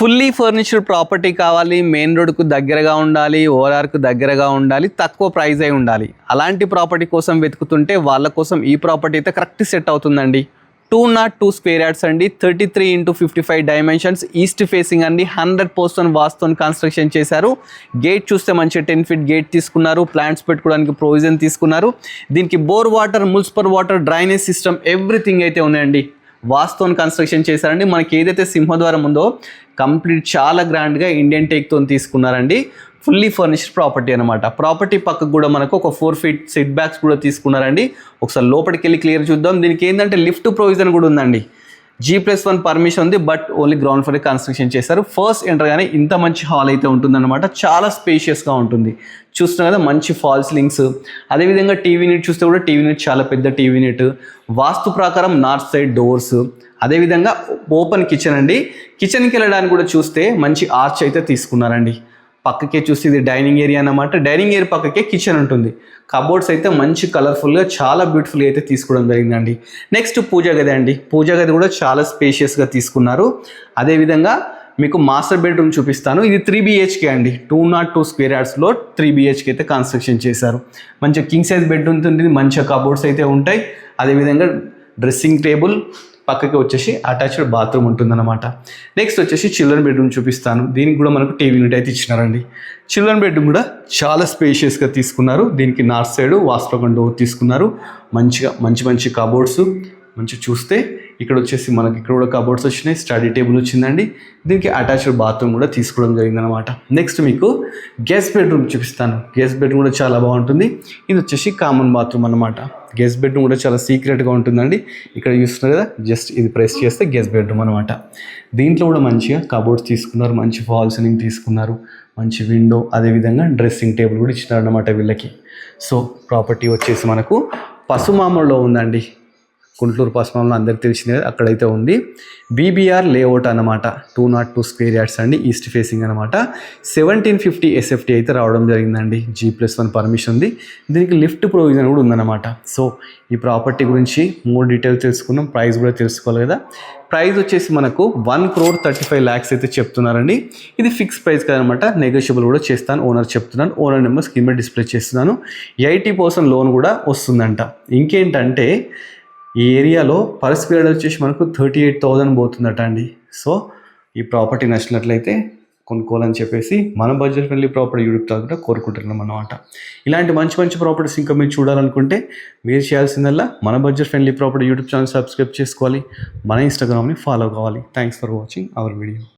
Fully ఫర్నిచర్డ్ property కావాలి, main రోడ్కు దగ్గరగా ఉండాలి, ఓఆర్ఆర్కు దగ్గరగా ఉండాలి, తక్కువ ప్రైస్ అయి ఉండాలి. అలాంటి ప్రాపర్టీ కోసం వెతుకుతుంటే వాళ్ళ కోసం ఈ ప్రాపర్టీ అయితే కరెక్ట్ సెట్ అవుతుందండి. 202 స్క్వేర్ యార్డ్స్ అండి, 33x55 డైమెన్షన్స్, ఈస్ట్ ఫేసింగ్ అండి, 100% వాస్తుతో కన్స్ట్రక్షన్ చేశారు. గేట్ చూస్తే మంచి 10 ఫీట్ గేట్ తీసుకున్నారు, ప్లాంట్స్ పెట్టుకోవడానికి ప్రొవిజన్ తీసుకున్నారు. దీనికి bore water, municipal water, drainage system everything అయితే ఉన్నాయండి. వాస్తుతో కన్స్ట్రక్షన్ చేశారండి. మనకి ఏదైతే సింహద్వారం ఉందో కంప్లీట్ చాలా గ్రాండ్గా ఇండియన్ టేక్తో తీసుకున్నారండి. ఫుల్లీ ఫర్నిష్డ్ ప్రాపర్టీ అనమాట. ప్రాపర్టీ పక్కకు కూడా మనకు ఒక 4 ఫీట్ సెట్ బ్యాక్స్ కూడా తీసుకున్నారండి. ఒకసారి లోపలికి వెళ్ళి క్లియర్ చూద్దాం. దీనికి ఏంటంటే లిఫ్ట్ ప్రొవిజన్ కూడా ఉందండి. G+1 పర్మిషన్ ఉంది, but only ground floor construction చేశారు. ఫస్ట్ ఎంటర్ గానే ఇంత మంచి హాల్ అయితే ఉంటుందన్నమాట. చాలా స్పేషియస్గా ఉంటుంది. చూస్తున్నా కదా, మంచి ఫాల్ సీలింగ్స్. అదేవిధంగా టీవీ యూనిట్ చూస్తే కూడా టీవీ యూనిట్ చాలా పెద్ద టీవీ యూనిట్. వాస్తు ప్రకారం నార్త్ సైడ్ డోర్స్. అదేవిధంగా ఓపెన్ కిచెన్ అండి. కిచెన్కి వెళ్ళడానికి కూడా చూస్తే మంచి ఆర్చ్ అయితే తీసుకున్నారండి. పక్కకే చూస్తే ఇది డైనింగ్ ఏరియా అన్నమాట. డైనింగ్ ఏరియా పక్కకే కిచెన్ ఉంటుంది. కబోర్డ్స్ అయితే మంచి కలర్ఫుల్గా చాలా బ్యూటిఫుల్గా అయితే తీసుకోవడం జరిగిందండి. నెక్స్ట్ పూజా గది అండి. పూజా గది కూడా చాలా స్పేషియస్గా తీసుకున్నారు. అదేవిధంగా మీకు మాస్టర్ బెడ్రూమ్ చూపిస్తాను. ఇది 3 BHK అండి. 202 స్క్వేర్ యార్డ్స్లో 3 BHK అయితే కన్స్ట్రక్షన్ చేశారు. మంచిగా కింగ్ సైజ్ బెడ్ ఉంటుంది, మంచిగా కబోర్డ్స్ అయితే ఉంటాయి. అదేవిధంగా డ్రెస్సింగ్ టేబుల్, పక్కకి వచ్చేసి అటాచ్డ్ బాత్రూమ్ ఉంటుందన్నమాట. నెక్స్ట్ వచ్చేసి చిల్డ్రన్ బెడ్రూమ్ చూపిస్తాను. దీనికి కూడా మనకు టీవీ యూనిట్ అయితే ఇచ్చినారండి. చిల్డ్రన్ బెడ్రూమ్ కూడా చాలా స్పేషియస్గా తీసుకున్నారు. దీనికి నార్త్ సైడ్ వాస్తవం డోర్ తీసుకున్నారు. మంచిగా మంచి కబోర్డ్స్. మంచిగా చూస్తే ఇక్కడ వచ్చేసి మనకి ఇక్కడ కూడా కబోర్డ్స్ వచ్చినాయి. స్టడీ టేబుల్ వచ్చిందండి. దీనికి అటాచ్డ్ బాత్రూమ్ కూడా తీసుకోవడం జరిగిందనమాట. నెక్స్ట్ మీకు గెస్ట్ బెడ్రూమ్ చూపిస్తాను. గెస్ట్ బెడ్రూమ్ కూడా చాలా బాగుంటుంది. ఇది వచ్చేసి కామన్ బాత్రూమ్ అనమాట. గెస్ట్ బెడ్రూమ్ కూడా చాలా సీక్రెట్గా ఉంటుందండి. ఇక్కడ చూస్తున్నారు కదా, జస్ట్ ఇది ప్రెస్ చేస్తే గెస్ట్ బెడ్రూమ్ అనమాట. దీంట్లో కూడా మంచిగా కబోర్డ్స్ తీసుకున్నారు, మంచి ఫాల్ సీలింగ్ తీసుకున్నారు, మంచి విండో, అదేవిధంగా డ్రెస్సింగ్ టేబుల్ కూడా ఇచ్చినారు అనమాట వీళ్ళకి. సో ప్రాపర్టీ వచ్చేసి మనకు పసుమామలో ఉందండి. గుంటూరు పశ్చిమంలో అందరికి తెలిసిందే, అక్కడైతే ఉంది. BBR లేఅవుట్ అనమాట. 202 స్క్వేర్ యార్డ్స్ అండి, ఈస్ట్ ఫేసింగ్ అనమాట. 1750 SFT అయితే రావడం జరిగిందండి. G+1 పర్మిషన్ ఉంది. దీనికి లిఫ్ట్ ప్రొవిజన్ కూడా ఉందన్నమాట. సో ఈ ప్రాపర్టీ గురించి మోర్ డీటెయిల్స్ తెలుసుకున్నాం. ప్రైస్ కూడా తెలుసుకోవాలి కదా. ప్రైస్ వచ్చేసి మనకు 1,35 lakhs అయితే చెప్తున్నారండి. ఇది ఫిక్స్ ప్రైస్ కదనమాట. నెగోషియబుల్ కూడా చేస్తాను. ఓనర్ చెప్తున్నాను. ఓనర్ నెంబర్ స్క్రీన్ మీద డిస్ప్లే చేస్తున్నాను. 80% లోన్ కూడా వస్తుందంట. ఇంకేంటంటే ఈ ఏరియాలో పర్ స్క్వేర్ వచ్చేసి మనకు 38,000 పోతుందట అండి. సో ఈ ప్రాపర్టీ నచ్చినట్లయితే కొనుక్కోవాలని చెప్పేసి మన budget friendly property YouTube channel కోరుకుంటున్నాం అన్నమాట. ఇలాంటి మంచి ప్రాపర్టీస్ ఇంకా మీరు చూడాలనుకుంటే మీరు చేయాల్సిందల్లా మన budget friendly property YouTube channel subscribe చేసుకోవాలి. మన ఇన్స్టాగ్రామ్ని ఫాలో కావాలి. Thanks for watching our video.